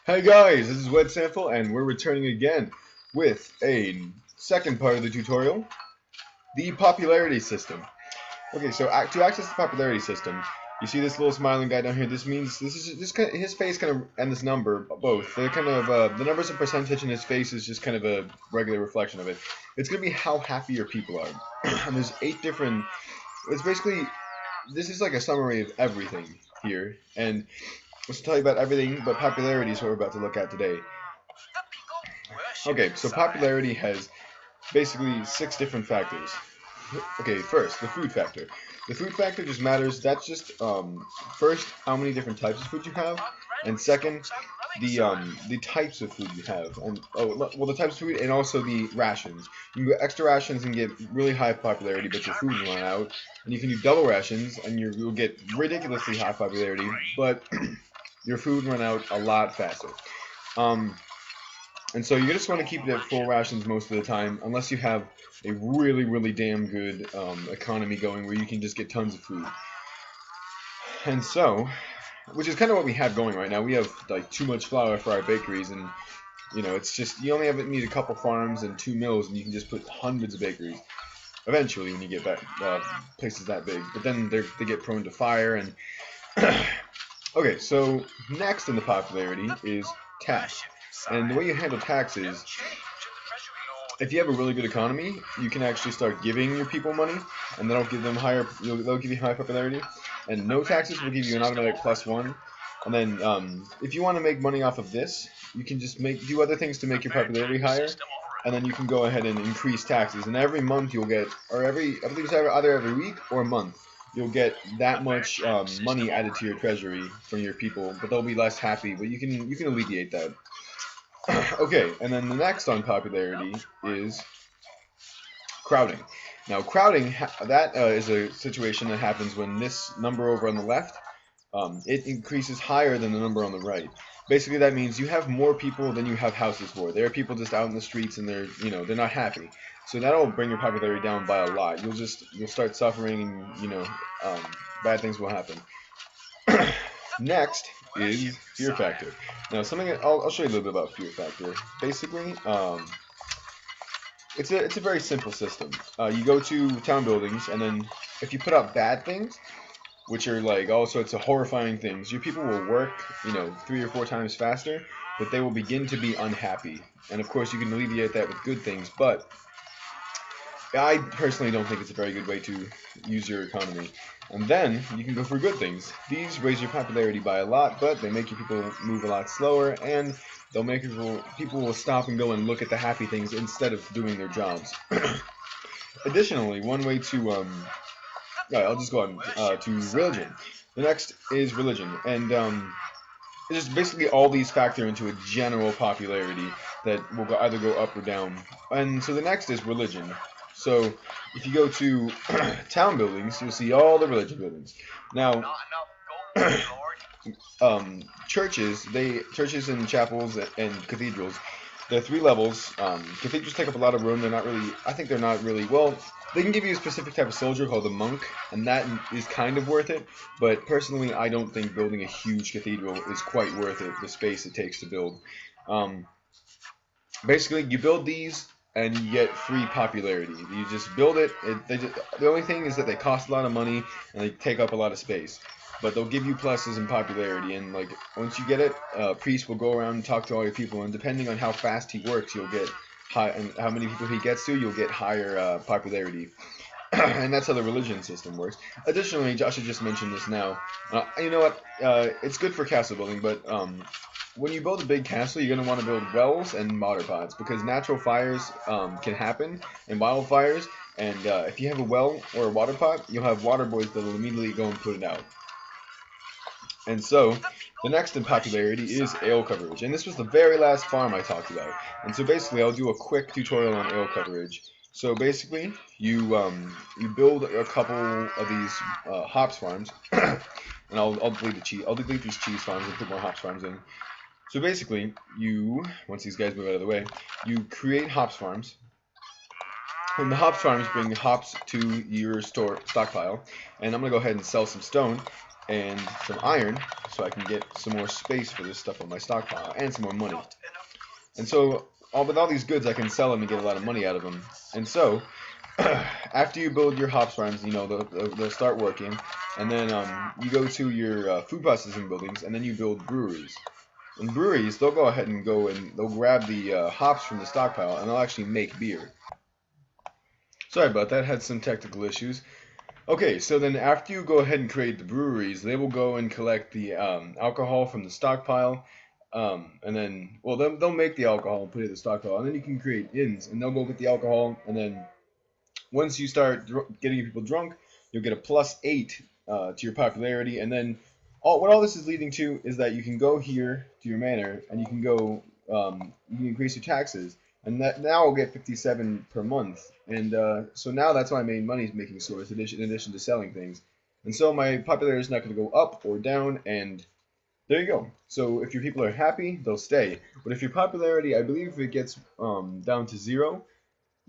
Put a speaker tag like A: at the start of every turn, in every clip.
A: Hey guys, this is Wed Sample, and we're returning again with a second part of the tutorial, the popularity system. Okay, so to access the popularity system, you see this little smiling guy down here. This means his face kind of, and this number both. They're kind of the numbers and percentage, and his face is just kind of a regular reflection of it. It's gonna be how happy your people are, and there's 8 different. It's basically this is like a summary of everything here, and let's tell you about everything, but popularity is what we're about to look at today. Okay, so popularity has basically 6 different factors. Okay, first, the food factor. The food factor just matters, that's just, first, how many different types of food you have, and second, the types of food you have, and, well, the types of food, and also the rations. You can get extra rations and get really high popularity, but your food will run out, and you can do double rations, and you'll get ridiculously high popularity, but your food will run out a lot faster. And so you just want to keep it at full rations most of the time, unless you have a really, really damn good economy going where you can just get tons of food. And so, which is kind of what we have going right now. We have like too much flour for our bakeries, and you know, it's just you only need a couple farms and 2 mills, and you can just put hundreds of bakeries. Eventually, when you get back places that big, but then they get prone to fire. And okay, so next in the popularity is tax. And the way you handle taxes, if you have a really good economy, you can actually start giving your people money, and that'll give them they'll give you high popularity. And no taxes will give you an automatic +1. And then if you want to make money off of this, you can just do other things to make your popularity higher, and then you can go ahead and increase taxes. And every month you'll get, or I believe it's either every week or month, you'll get that much money added to your treasury from your people, but they'll be less happy. But you can alleviate that. Okay, and then the next on popularity is crowding. Now, crowding, that is a situation that happens when this number over on the left, it increases higher than the number on the right. Basically, that means you have more people than you have houses for. There are people just out in the streets, and they're not happy. So that'll bring your popularity down by a lot. You'll start suffering, and bad things will happen. Next is fear factor. Now, I'll show you a little bit about fear factor. Basically, it's a very simple system. You go to town buildings, and then if you put up bad things, which are like all sorts of horrifying things, your people will work, 3 or 4 times faster, but they will begin to be unhappy. And of course, you can alleviate that with good things, but I personally don't think it's a very good way to use your economy. And then you can go for good things. These raise your popularity by a lot, but they make your people move a lot slower, and they'll make people will stop and go and look at the happy things instead of doing their jobs. Additionally, one way to I'll just go on to religion. The next is religion, and it's just basically all these factor into a general popularity that will either go up or down. And so the next is religion. So if you go to town buildings, you'll see all the religion buildings. Now, churches and chapels and cathedrals, there are 3 levels. Cathedrals take up a lot of room. I think they're not really, well, they can give you a specific type of soldier called a monk, and that is kind of worth it. But personally, I don't think building a huge cathedral is quite worth it, the space it takes to build. Basically, you build these, and you get free popularity. You just build it. The only thing is that they cost a lot of money, and they take up a lot of space. But they'll give you pluses in popularity, and like once you get it, priest will go around and talk to all your people, and depending on how fast he works, you'll get high, and how many people he gets to, you'll get higher popularity. And that's how the religion system works. Additionally, I should just mention this now. You know what? It's good for castle building, but when you build a big castle, you're going to want to build wells and water pots, because natural fires can happen, and wildfires, and if you have a well or a water pot, you'll have water boys that will immediately go and put it out. And so, the next in popularity is ale coverage, and this was the very last farm I talked about. And so basically, I'll do a quick tutorial on ale coverage. So basically, you build a couple of these hops farms, and I'll delete these cheese farms and put more hops farms in. So basically, once these guys move out of the way, you create hops farms, and the hops farms bring hops to your stockpile, and I'm going to go ahead and sell some stone, and some iron, so I can get some more space for this stuff on my stockpile, and some more money. And so, with all these goods, I can sell them and get a lot of money out of them. And so, after you build your hops farms, you know, they'll start working, and then you go to your food processing buildings, and then you build breweries. In breweries, they'll go ahead and they'll grab the hops from the stockpile, and they'll actually make beer. Sorry about that, had some technical issues. Okay, so then after you go ahead and create the breweries, they will go and collect the alcohol from the stockpile, and then, well, they'll make the alcohol and put it in the stockpile, and then you can create inns, and they'll go get the alcohol, and then once you start getting people drunk, you'll get a +8 to your popularity, and then what all this is leading to is that you can go here to your manor, and you can go, you can increase your taxes, and that now I'll get 57 per month, and so now that's my main money making source in addition to selling things, and so my popularity is not going to go up or down, and there you go. So if your people are happy, they'll stay, but if your popularity, I believe if it gets down to 0,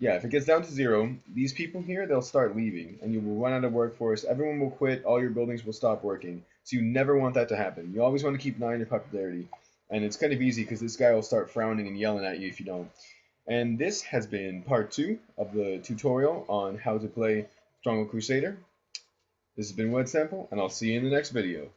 A: yeah, if it gets down to 0, these people here, they'll start leaving, and you will run out of workforce. Everyone will quit. All your buildings will stop working. So you never want that to happen. You always want to keep 9 your popularity. And it's kind of easy because this guy will start frowning and yelling at you if you don't. And this has been part 2 of the tutorial on how to play Stronghold Crusader. This has been Wed Sample, and I'll see you in the next video.